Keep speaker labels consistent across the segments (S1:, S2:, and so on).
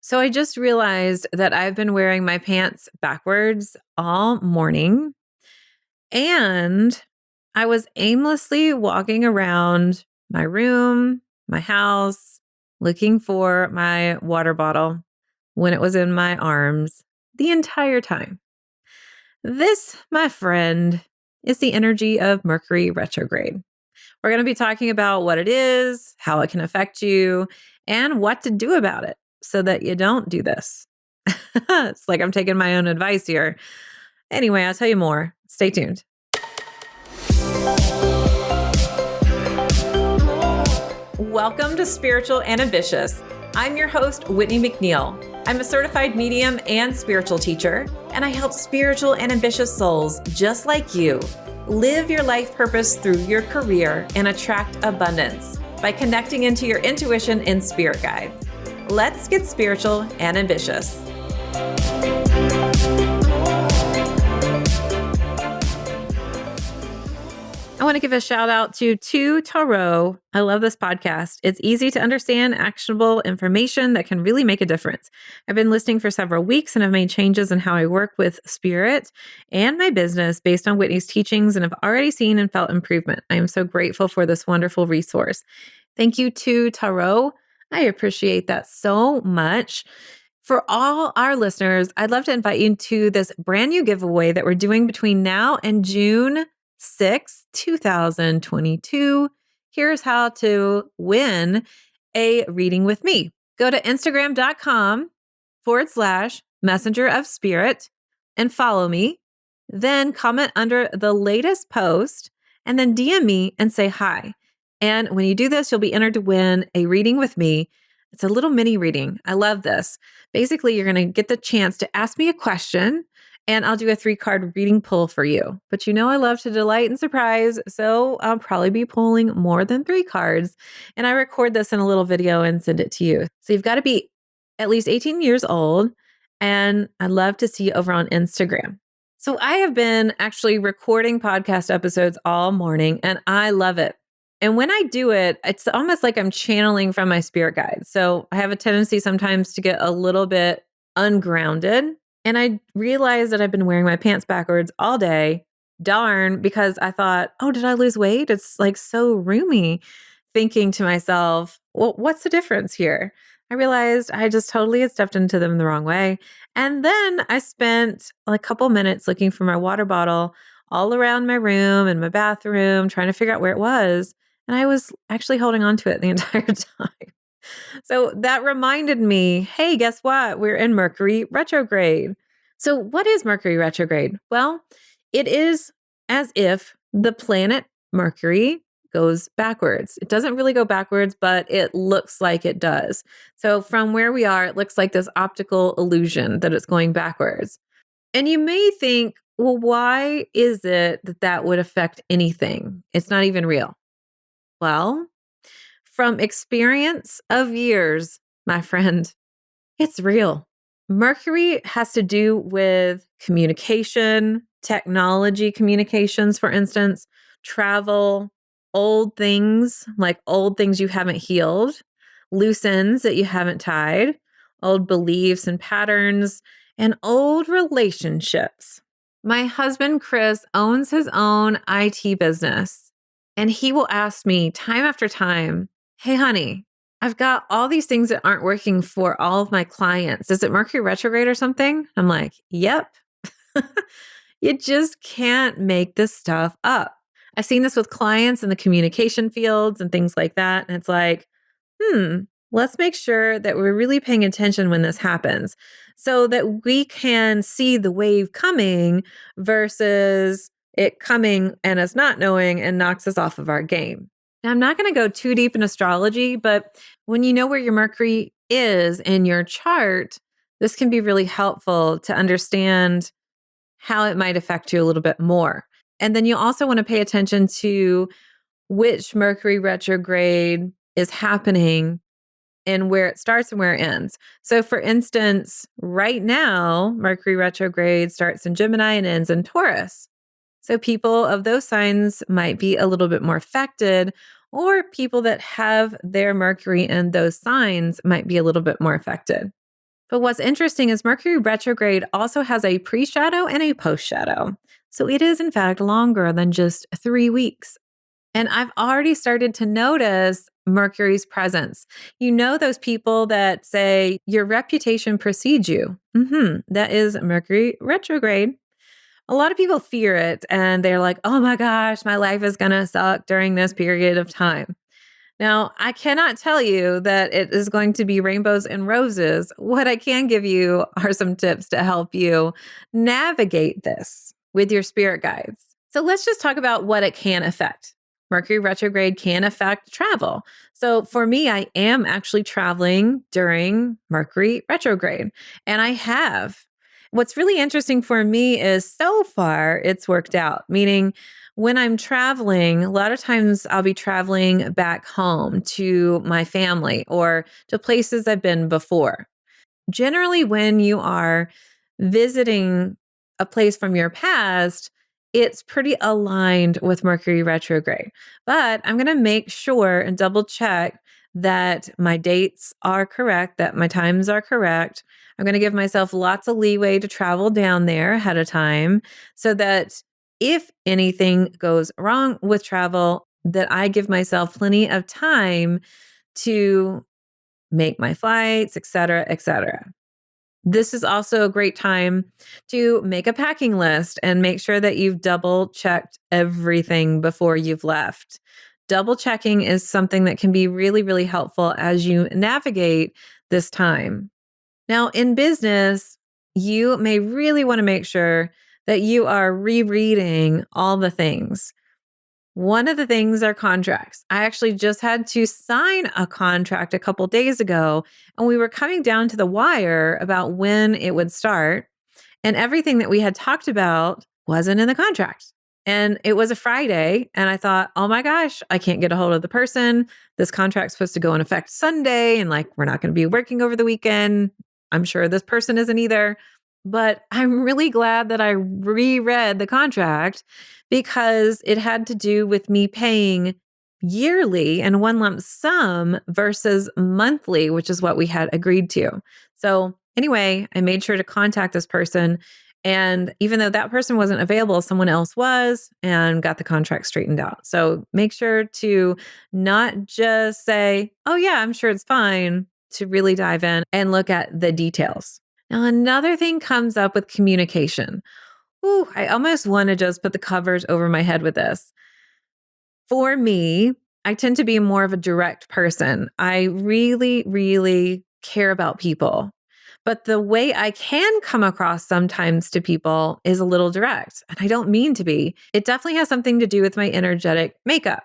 S1: So I just realized that I've been wearing my pants backwards all morning, and I was aimlessly walking around my room, my house, looking for my water bottle when it was in my arms the entire time. This, my friend, is the energy of Mercury retrograde. We're going to be talking about what it is, how it can affect you, and what to do about it so that you don't do this. It's like I'm taking my own advice here. Anyway, I'll tell you more. Stay tuned. Welcome to Spiritual and Ambitious. I'm your host, Whitney McNeil. I'm a certified medium and spiritual teacher, and I help spiritual and ambitious souls just like you live your life purpose through your career and attract abundance by connecting into your intuition and spirit guides. Let's get spiritual and ambitious. I want to give a shout out to Tarot. I love this podcast. It's easy to understand, actionable information that can really make a difference. I've been listening for several weeks and have made changes in how I work with spirit and my business based on Whitney's teachings, and have already seen and felt improvement. I am so grateful for this wonderful resource. Thank you to Tarot. I appreciate that so much. For all our listeners, I'd love to invite you to this brand new giveaway that we're doing between now and June 6th, 2022. Here's how to win a reading with me. Go to Instagram.com/messenger of spirit and follow me. Then comment under the latest post and then DM me and say hi. And when you do this, you'll be entered to win a reading with me. It's a little mini reading. I love this. Basically, you're going to get the chance to ask me a question, and I'll do a 3-card reading pull for you. But you know I love to delight and surprise, so I'll probably be pulling more than 3 cards. And I record this in a little video and send it to you. So you've got to be at least 18 years old, and I'd love to see you over on Instagram. So I have been actually recording podcast episodes all morning, and I love it. And when I do it, it's almost like I'm channeling from my spirit guides. So I have a tendency sometimes to get a little bit ungrounded. And I realized that I've been wearing my pants backwards all day. Darn, because I thought, oh, did I lose weight? It's like so roomy. Thinking to myself, well, what's the difference here? I realized I just totally had stepped into them the wrong way. And then I spent a couple minutes looking for my water bottle all around my room and my bathroom, trying to figure out where it was. And I was actually holding on to it the entire time. So that reminded me, hey, guess what? We're in Mercury retrograde. So what is Mercury retrograde? Well, it is as if the planet Mercury goes backwards. It doesn't really go backwards, but it looks like it does. So from where we are, it looks like this optical illusion that it's going backwards. And you may think, well, why is it that that would affect anything? It's not even real. Well, from experience of years, my friend, it's real. Mercury has to do with communication, technology communications, for instance, travel, old things like old things you haven't healed, loose ends that you haven't tied, old beliefs and patterns, and old relationships. My husband, Chris, owns his own IT business, and he will ask me time after time, hey, honey, I've got all these things that aren't working for all of my clients. Is it Mercury retrograde or something? I'm like, yep. You just can't make this stuff up. I've seen this with clients in the communication fields and things like that. And it's like, let's make sure that we're really paying attention when this happens so that we can see the wave coming versus it coming and us not knowing and knocks us off of our game. Now, I'm not going to go too deep in astrology, but when you know where your Mercury is in your chart, this can be really helpful to understand how it might affect you a little bit more. And then you also want to pay attention to which Mercury retrograde is happening and where it starts and where it ends. So for instance, right now, Mercury retrograde starts in Gemini and ends in Taurus. So people of those signs might be a little bit more affected, or people that have their Mercury in those signs might be a little bit more affected. But what's interesting is Mercury retrograde also has a pre shadow and a post shadow. So it is, in fact, longer than just 3 weeks. And I've already started to notice Mercury's presence. You know, those people that say your reputation precedes you. That is Mercury retrograde. A lot of people fear it and they're like, oh my gosh, my life is going to suck during this period of time. Now, I cannot tell you that it is going to be rainbows and roses. What I can give you are some tips to help you navigate this with your spirit guides. So let's just talk about what it can affect. Mercury retrograde can affect travel. So for me, I am actually traveling during Mercury retrograde, and I have. What's really interesting for me is so far it's worked out, meaning when I'm traveling, a lot of times I'll be traveling back home to my family or to places I've been before. Generally, when you are visiting a place from your past, it's pretty aligned with Mercury retrograde. But I'm going to make sure and double check that my dates are correct, that my times are correct. I'm going to give myself lots of leeway to travel down there ahead of time so that if anything goes wrong with travel, that I give myself plenty of time to make my flights, et cetera, et cetera. This is also a great time to make a packing list and make sure that you've double checked everything before you've left. Double checking is something that can be really, really helpful as you navigate this time. Now, in business, you may really want to make sure that you are rereading all the things. One of the things are contracts. I actually just had to sign a contract a couple days ago, and we were coming down to the wire about when it would start. And everything that we had talked about wasn't in the contract. And it was a Friday. And I thought, oh my gosh, I can't get a hold of the person. This contract's supposed to go in effect Sunday. And like, we're not going to be working over the weekend. I'm sure this person isn't either. But I'm really glad that I reread the contract because it had to do with me paying yearly and one lump sum versus monthly, which is what we had agreed to. So, anyway, I made sure to contact this person. And even though that person wasn't available, someone else was and got the contract straightened out. So, make sure to not just say, oh, yeah, I'm sure it's fine, to really dive in and look at the details. Now, another thing comes up with communication. Ooh, I almost want to just put the covers over my head with this. For me, I tend to be more of a direct person. I really, really care about people. But the way I can come across sometimes to people is a little direct. And I don't mean to be. It definitely has something to do with my energetic makeup.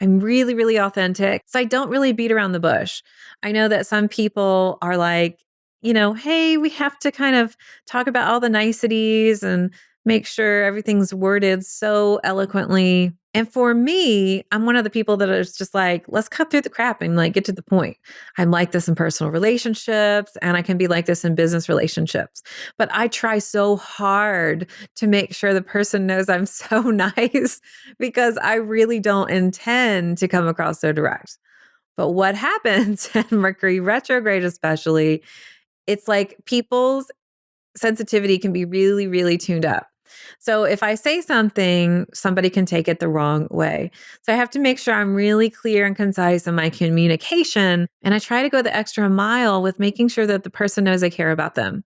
S1: I'm really, really authentic. So I don't really beat around the bush. I know that some people are like, hey, we have to kind of talk about all the niceties and make sure everything's worded so eloquently. And for me, I'm one of the people that is just like, let's cut through the crap and like get to the point. I'm like this in personal relationships and I can be like this in business relationships. But I try so hard to make sure the person knows I'm so nice because I really don't intend to come across so direct. But what happens in Mercury retrograde, especially, it's like people's sensitivity can be really, really tuned up. So if I say something, somebody can take it the wrong way. So I have to make sure I'm really clear and concise in my communication. And I try to go the extra mile with making sure that the person knows I care about them.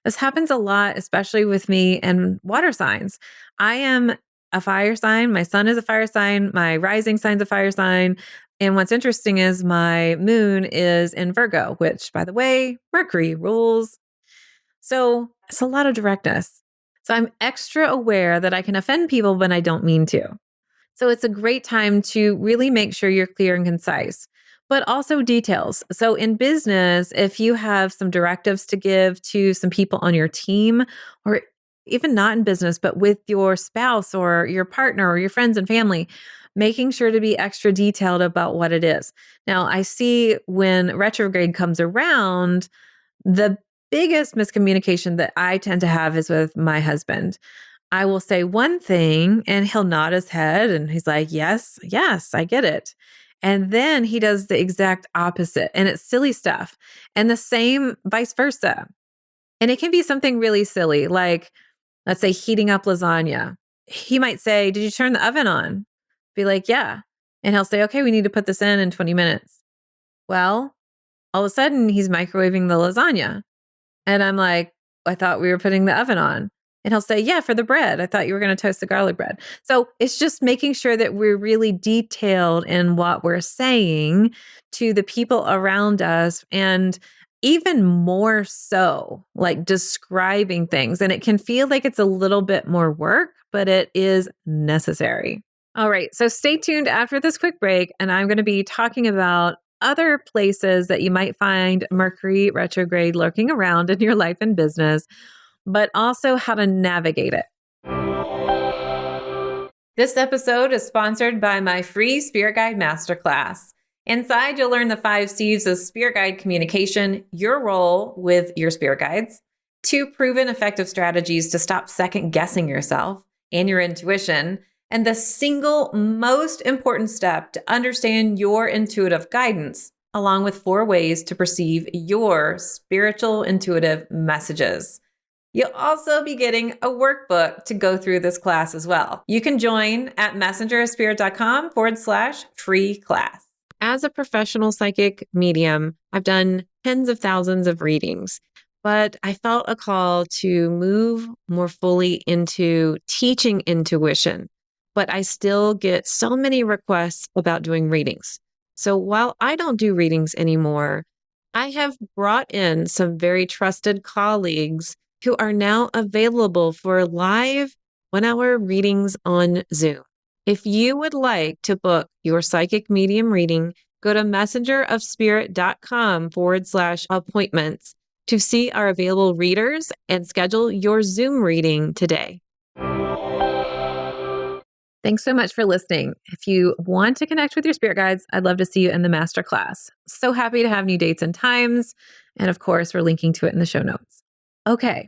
S1: This happens a lot, especially with me and water signs. I am a fire sign. My sun is a fire sign. My rising sign's a fire sign. And what's interesting is my moon is in Virgo, which, by the way, Mercury rules. So it's a lot of directness. So I'm extra aware that I can offend people when I don't mean to. So it's a great time to really make sure you're clear and concise, but also details. So in business, if you have some directives to give to some people on your team, or even not in business, but with your spouse or your partner or your friends and family, making sure to be extra detailed about what it is. Now, I see when retrograde comes around, the biggest miscommunication that I tend to have is with my husband. I will say one thing and he'll nod his head and he's like, yes, yes, I get it. And then he does the exact opposite and it's silly stuff. And the same vice versa. And it can be something really silly, like, let's say heating up lasagna. He might say, "Did you turn the oven on?" Be like, "Yeah." And he'll say, "Okay, we need to put this in 20 minutes." Well, all of a sudden he's microwaving the lasagna. And I'm like, "I thought we were putting the oven on." And he'll say, "Yeah, for the bread. I thought you were going to toast the garlic bread." So it's just making sure that we're really detailed in what we're saying to the people around us. And even more so, like describing things. And it can feel like it's a little bit more work, but it is necessary. All right. So stay tuned after this quick break. And I'm going to be talking about other places that you might find Mercury retrograde lurking around in your life and business, but also how to navigate it. This episode is sponsored by my free Spirit Guide Masterclass. Inside, you'll learn the 5 C's of Spirit Guide communication, your role with your Spirit Guides, 2 proven effective strategies to stop second guessing yourself and your intuition, and the single most important step to understand your intuitive guidance, along with 4 ways to perceive your spiritual intuitive messages. You'll also be getting a workbook to go through this class as well. You can join at messengerofspirit.com/free class. As a professional psychic medium, I've done tens of thousands of readings, but I felt a call to move more fully into teaching intuition. But I still get so many requests about doing readings. So while I don't do readings anymore, I have brought in some very trusted colleagues who are now available for live 1-hour readings on Zoom. If you would like to book your psychic medium reading, go to messengerofspirit.com/appointments to see our available readers and schedule your Zoom reading today. Thanks so much for listening. If you want to connect with your spirit guides, I'd love to see you in the masterclass. So happy to have new dates and times. And of course, we're linking to it in the show notes. Okay.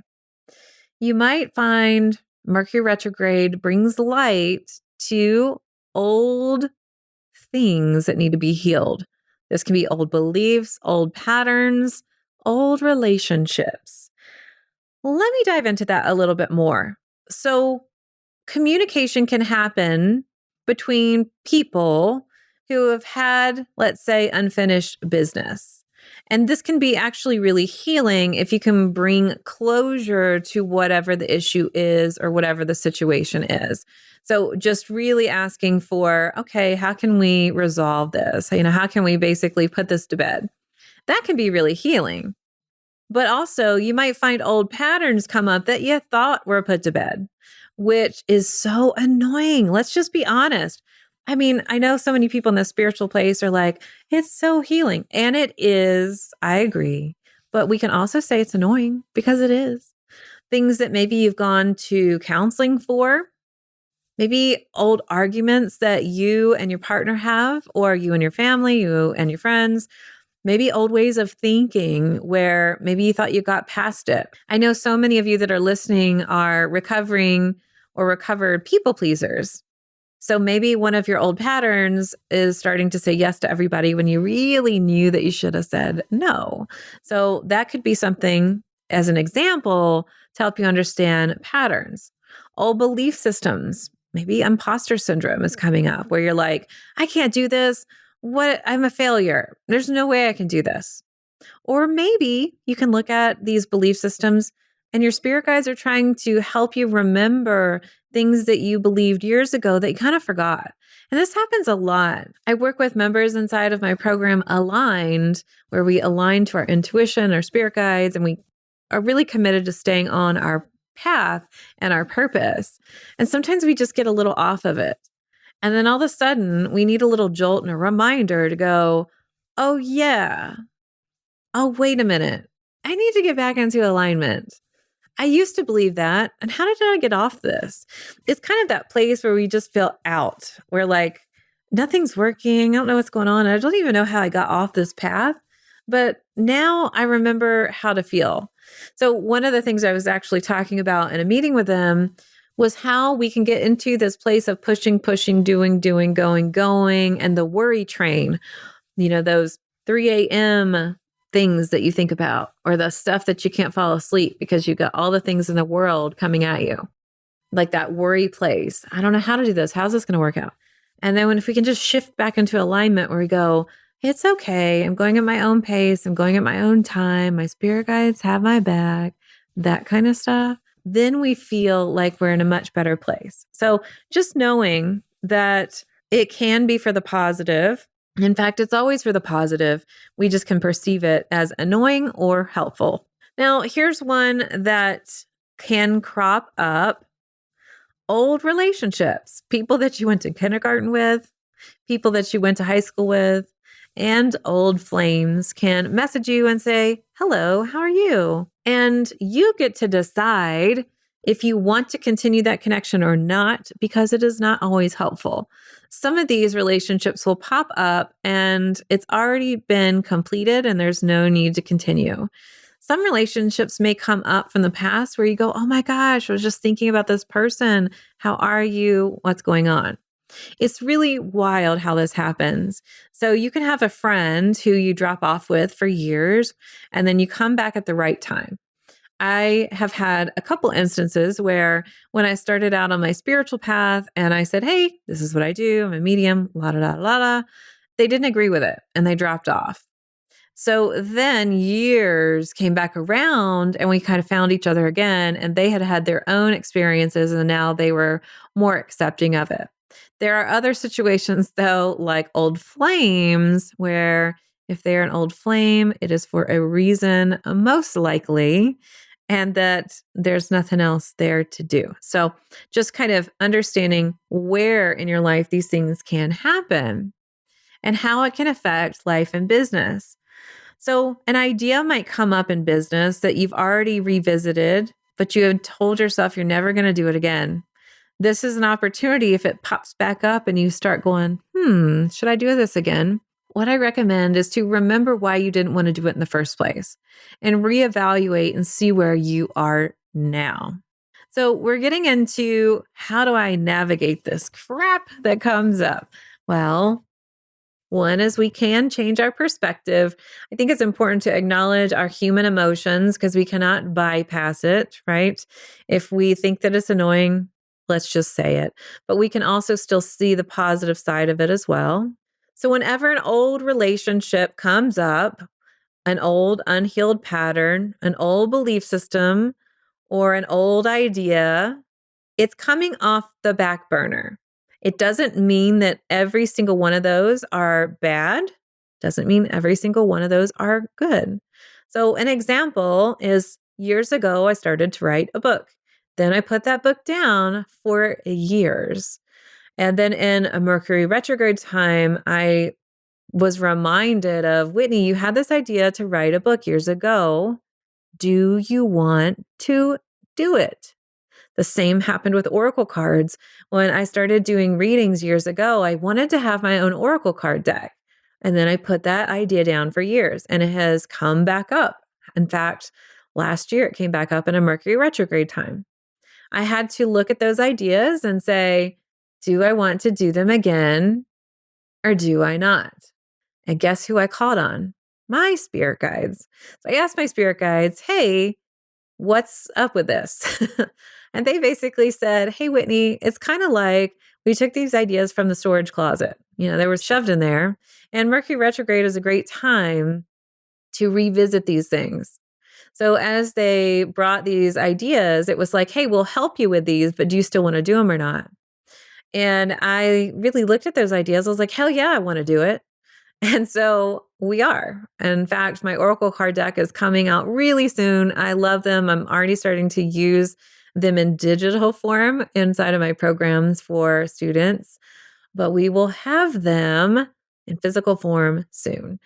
S1: You might find Mercury retrograde brings light to old things that need to be healed. This can be old beliefs, old patterns, old relationships. Let me dive into that a little bit more. So, communication can happen between people who have had, let's say, unfinished business. And this can be actually really healing if you can bring closure to whatever the issue is or whatever the situation is. So just really asking for, okay, how can we resolve this? How can we basically put this to bed? That can be really healing. But also you might find old patterns come up that you thought were put to bed, which is so annoying. Let's just be honest. I know so many people in the spiritual place are like, it's so healing. And it is, I agree. But we can also say it's annoying because it is. Things that maybe you've gone to counseling for, maybe old arguments that you and your partner have, or you and your family, you and your friends, maybe old ways of thinking where maybe you thought you got past it. I know so many of you that are listening are recovering or recovered people pleasers. So maybe one of your old patterns is starting to say yes to everybody when you really knew that you should have said no. So that could be something as an example to help you understand patterns. Old belief systems, maybe imposter syndrome is coming up where you're like, I can't do this. I'm a failure. There's no way I can do this. Or maybe you can look at these belief systems and your spirit guides are trying to help you remember things that you believed years ago that you kind of forgot. And this happens a lot. I work with members inside of my program Aligned, where we align to our intuition, our spirit guides, and we are really committed to staying on our path and our purpose. And sometimes we just get a little off of it. And then all of a sudden, we need a little jolt and a reminder to go, oh, yeah. Oh, wait a minute. I need to get back into alignment. I used to believe that. And how did I get off this? It's kind of that place where we just feel out. We're like, nothing's working. I don't know what's going on. I don't even know how I got off this path. But now I remember how to feel. So one of the things I was actually talking about in a meeting with them was how we can get into this place of pushing, doing, going, and the worry train, those 3 a.m. things that you think about, or the stuff that you can't fall asleep because you got all the things in the world coming at you, like that worry place. I don't know how to do this. How's this going to work out? And then if we can just shift back into alignment where we go, it's okay. I'm going at my own pace. I'm going at my own time. My spirit guides have my back, that kind of stuff. Then we feel like we're in a much better place. So just knowing that it can be for the positive. In fact, it's always for the positive. We just can perceive it as annoying or helpful. Now, here's one that can crop up. Old relationships, people that you went to kindergarten with, people that you went to high school with, and old flames can message you and say, hello, how are you? And you get to decide if you want to continue that connection or not, because it is not always helpful. Some of these relationships will pop up and it's already been completed and there's no need to continue. Some relationships may come up from the past where you go, oh my gosh, I was just thinking about this person. How are you? What's going on? It's really wild how this happens. So you can have a friend who you drop off with for years, and then you come back at the right time. I have had a couple instances where when I started out on my spiritual path and I said, hey, this is what I do. I'm a medium, la da da la da. They didn't agree with it and they dropped off. So then years came back around and we kind of found each other again, and they had had their own experiences and now they were more accepting of it. There are other situations though, like old flames, where if they're an old flame, it is for a reason, most likely, and that there's nothing else there to do. So just kind of understanding where in your life these things can happen and how it can affect life and business. So an idea might come up in business that you've already revisited, but you have told yourself you're never going to do it again. This is an opportunity if it pops back up and you start going, should I do this again? What I recommend is to remember why you didn't want to do it in the first place and reevaluate and see where you are now. So we're getting into how do I navigate this crap that comes up? Well, one is we can change our perspective. I think it's important to acknowledge our human emotions because we cannot bypass it, right? If we think that it's annoying, let's just say it. But we can also still see the positive side of it as well. So whenever an old relationship comes up, an old unhealed pattern, an old belief system, or an old idea, it's coming off the back burner. It doesn't mean that every single one of those are bad. Doesn't mean every single one of those are good. So an example is years ago, I started to write a book. Then I put that book down for years. And then in a Mercury Retrograde time, I was reminded of, Whitney, you had this idea to write a book years ago. Do you want to do it? The same happened with oracle cards. When I started doing readings years ago, I wanted to have my own oracle card deck. And then I put that idea down for years and it has come back up. In fact, last year it came back up in a Mercury retrograde time. I had to look at those ideas and say, do I want to do them again or do I not? And guess who I called on? My spirit guides. So I asked my spirit guides, hey, what's up with this? And they basically said, hey, Whitney, it's kind of like we took these ideas from the storage closet. They were shoved in there. And Mercury retrograde is a great time to revisit these things. So as they brought these ideas, it was like, hey, we'll help you with these, but do you still want to do them or not? And I really looked at those ideas. I was like, hell yeah, I want to do it. And so we are. In fact, my oracle card deck is coming out really soon. I love them. I'm already starting to use them in digital form inside of my programs for students, but we will have them in physical form soon.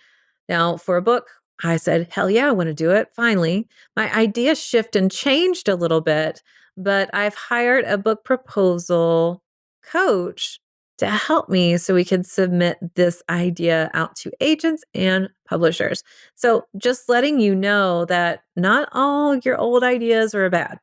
S1: Now, for a book, I said, hell yeah, I want to do it. Finally, my idea shifted and changed a little bit, but I've hired a book proposal coach to help me so we can submit this idea out to agents and publishers. So just letting you know that not all your old ideas are bad.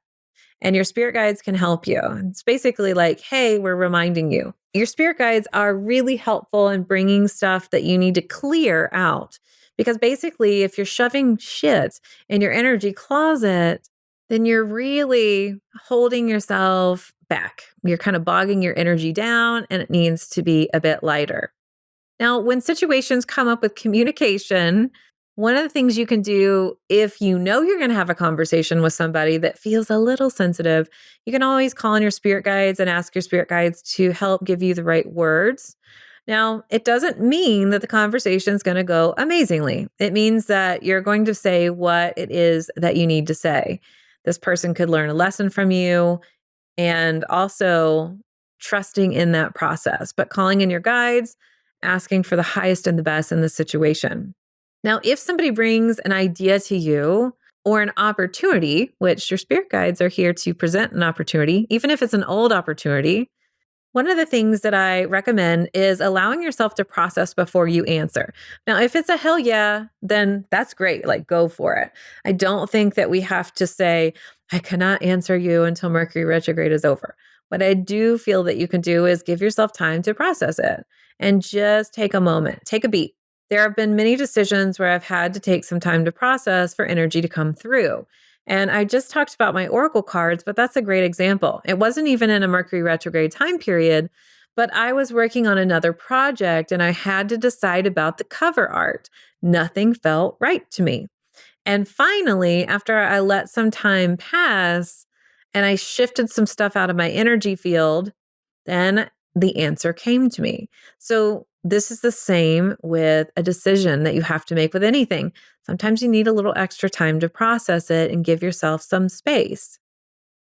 S1: And your spirit guides can help you. It's basically like, hey, we're reminding you. Your spirit guides are really helpful in bringing stuff that you need to clear out Because basically, if you're shoving shit in your energy closet, then you're really holding yourself back. You're kind of bogging your energy down, and it needs to be a bit lighter. Now, when situations come up with communication, one of the things you can do if you know you're going to have a conversation with somebody that feels a little sensitive, you can always call on your spirit guides and ask your spirit guides to help give you the right words. Now, it doesn't mean that the conversation is going to go amazingly. It means that you're going to say what it is that you need to say. This person could learn a lesson from you, and also trusting in that process, but calling in your guides, asking for the highest and the best in the situation. Now, if somebody brings an idea to you or an opportunity, which your spirit guides are here to present an opportunity, even if it's an old opportunity, one of the things that I recommend is allowing yourself to process before you answer. Now, if it's a hell yeah, then that's great. Like, go for it. I don't think that we have to say, I cannot answer you until Mercury retrograde is over. What I do feel that you can do is give yourself time to process it and just take a moment, take a beat. There have been many decisions where I've had to take some time to process for energy to come through. And I just talked about my oracle cards, but that's a great example. It wasn't even in a Mercury retrograde time period, but I was working on another project and I had to decide about the cover art. Nothing felt right to me. And finally, after I let some time pass and I shifted some stuff out of my energy field, then the answer came to me. So this is the same with a decision that you have to make with anything. Sometimes you need a little extra time to process it and give yourself some space.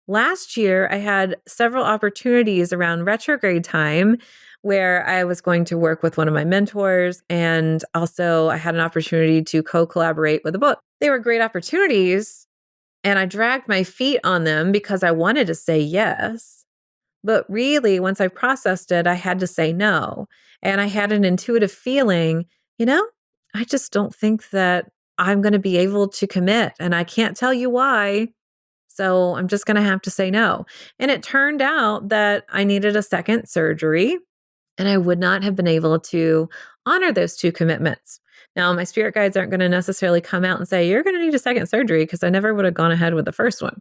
S1: Last year, I had several opportunities around retrograde time where I was going to work with one of my mentors. And also, I had an opportunity to co collaborate with a book. They were great opportunities. And I dragged my feet on them because I wanted to say yes. But really, once I processed it, I had to say no. And I had an intuitive feeling, I just don't think that I'm going to be able to commit. And I can't tell you why. So I'm just going to have to say no. And it turned out that I needed a second surgery and I would not have been able to honor those two commitments. Now, my spirit guides aren't going to necessarily come out and say, you're going to need a second surgery because I never would have gone ahead with the first one.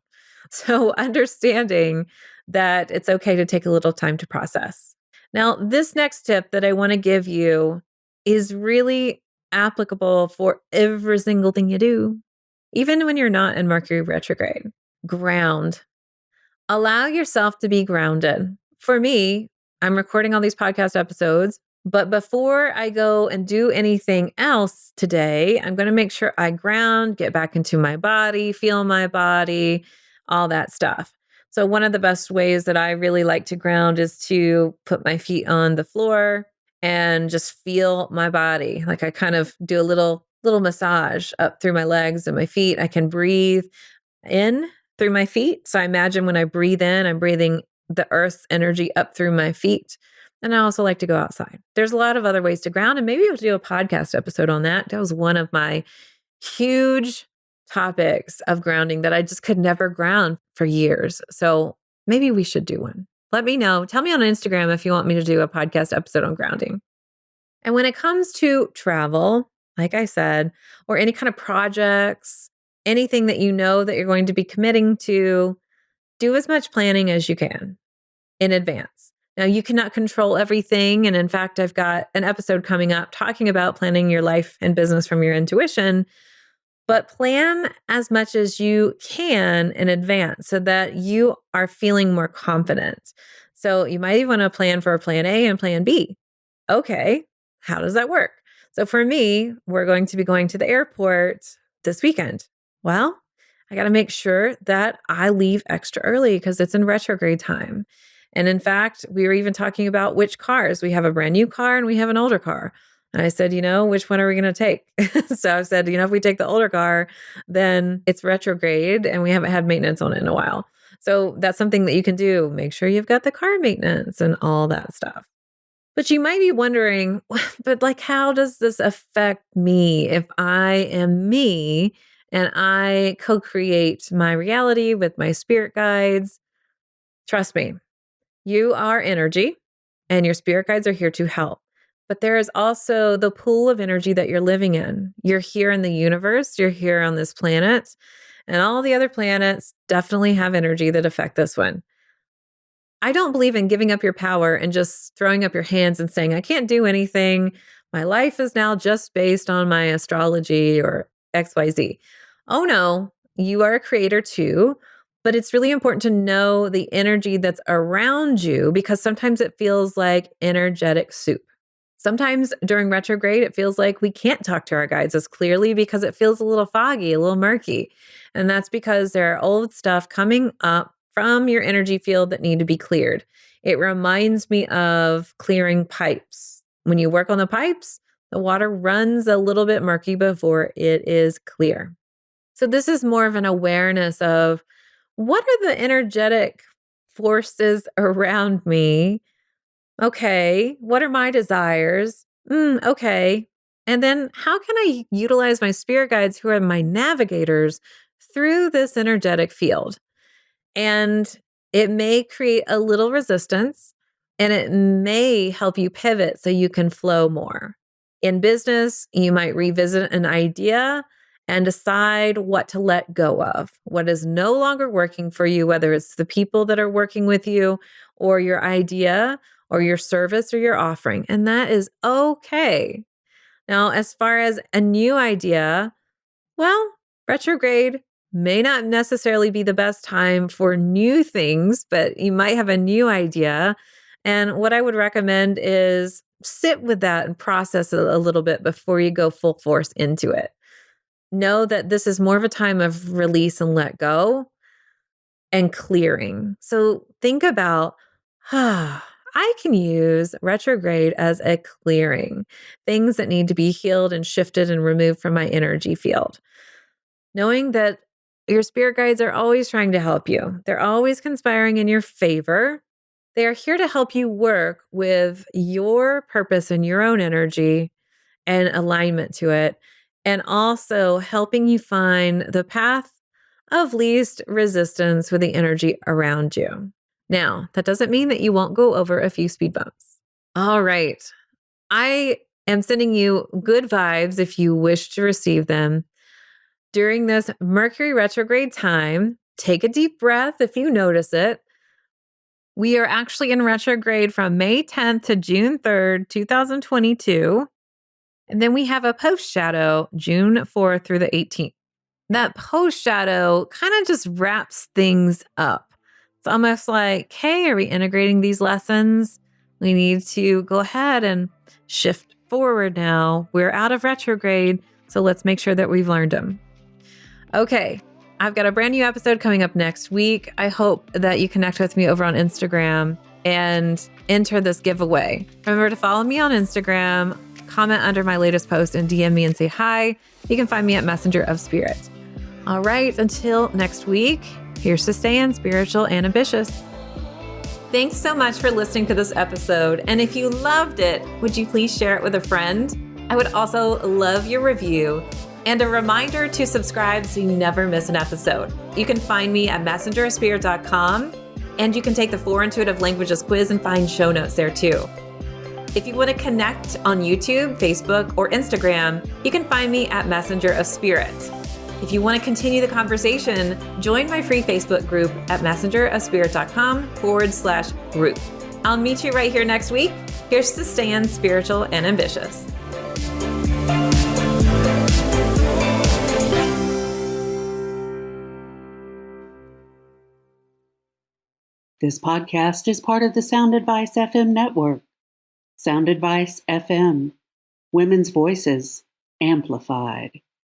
S1: So understanding that it's okay to take a little time to process. Now, this next tip that I want to give you is really applicable for every single thing you do, even when you're not in Mercury retrograde. Ground. Allow yourself to be grounded. For me, I'm recording all these podcast episodes, but before I go and do anything else today, I'm going to make sure I ground, get back into my body, feel my body, all that stuff. So one of the best ways that I really like to ground is to put my feet on the floor and just feel my body. Like I kind of do a little massage up through my legs and my feet. I can breathe in through my feet. So I imagine when I breathe in, I'm breathing the earth's energy up through my feet. And I also like to go outside. There's a lot of other ways to ground, and maybe we'll do a podcast episode on that. That was one of my huge topics of grounding that I just could never ground for years. So maybe we should do one. Let me know. Tell me on Instagram if you want me to do a podcast episode on grounding. And when it comes to travel, like I said, or any kind of projects, anything that you know that you're going to be committing to, do as much planning as you can in advance. Now, you cannot control everything. And in fact, I've got an episode coming up talking about planning your life and business from your intuition. But plan as much as you can in advance so that you are feeling more confident. So you might even want to plan for a plan A and plan B. Okay, how does that work? So for me, we're going to be going to the airport this weekend. Well, I got to make sure that I leave extra early because it's in retrograde time. And in fact, we were even talking about which cars. We have a brand new car and we have an older car. And I said, which one are we going to take? So I said, if we take the older car, then it's retrograde and we haven't had maintenance on it in a while. So that's something that you can do. Make sure you've got the car maintenance and all that stuff. But you might be wondering, but how does this affect me if I am me and I co-create my reality with my spirit guides? Trust me, you are energy and your spirit guides are here to help. but there is also the pool of energy that you're living in. You're here in the universe, you're here on this planet, and all the other planets definitely have energy that affect this one. I don't believe in giving up your power and just throwing up your hands and saying, I can't do anything. My life is now just based on my astrology or XYZ. Oh no, you are a creator too, but it's really important to know the energy that's around you because sometimes it feels like energetic soup. Sometimes during retrograde, it feels like we can't talk to our guides as clearly because it feels a little foggy, a little murky. And that's because there are old stuff coming up from your energy field that need to be cleared. It reminds me of clearing pipes. When you work on the pipes, the water runs a little bit murky before it is clear. So this is more of an awareness of what are the energetic forces around me. Okay, what are my desires? Okay. And then how can I utilize my spirit guides who are my navigators through this energetic field? And it may create a little resistance and it may help you pivot so you can flow more. In business, you might revisit an idea and decide what to let go of, what is no longer working for you, whether it's the people that are working with you or your idea or your service or your offering. And that is okay. Now, as far as a new idea, well, retrograde may not necessarily be the best time for new things, but you might have a new idea. And what I would recommend is sit with that and process it a little bit before you go full force into it. Know that this is more of a time of release and let go and clearing. So think about, I can use retrograde as a clearing, things that need to be healed and shifted and removed from my energy field. Knowing that your spirit guides are always trying to help you. They're always conspiring in your favor. They are here to help you work with your purpose and your own energy and alignment to it, and also helping you find the path of least resistance with the energy around you. Now, that doesn't mean that you won't go over a few speed bumps. All right. I am sending you good vibes if you wish to receive them. During this Mercury retrograde time, take a deep breath if you notice it. We are actually in retrograde from May 10th to June 3rd, 2022. And then we have a post shadow June 4th through the 18th. That post shadow kind of just wraps things up. It's almost like, hey, are we integrating these lessons? We need to go ahead and shift forward now. We're out of retrograde, so let's make sure that we've learned them. Okay, I've got a brand new episode coming up next week. I hope that you connect with me over on Instagram and enter this giveaway. Remember to follow me on Instagram, comment under my latest post, and DM me and say hi. You can find me at Messenger of Spirit. All right, until next week, here's to staying spiritual and ambitious. Thanks so much for listening to this episode. And if you loved it, would you please share it with a friend? I would also love your review and a reminder to subscribe so you never miss an episode. You can find me at messengerofspirit.com, and you can take the 4 Intuitive Languages quiz and find show notes there too. If you want to connect on YouTube, Facebook, or Instagram, you can find me at Messenger of Spirit. If you want to continue the conversation, join my free Facebook group at messengerofspirit.com/group. I'll meet you right here next week. Here's to staying spiritual and ambitious.
S2: This podcast is part of the Sound Advice FM network. Sound Advice FM. Women's voices amplified.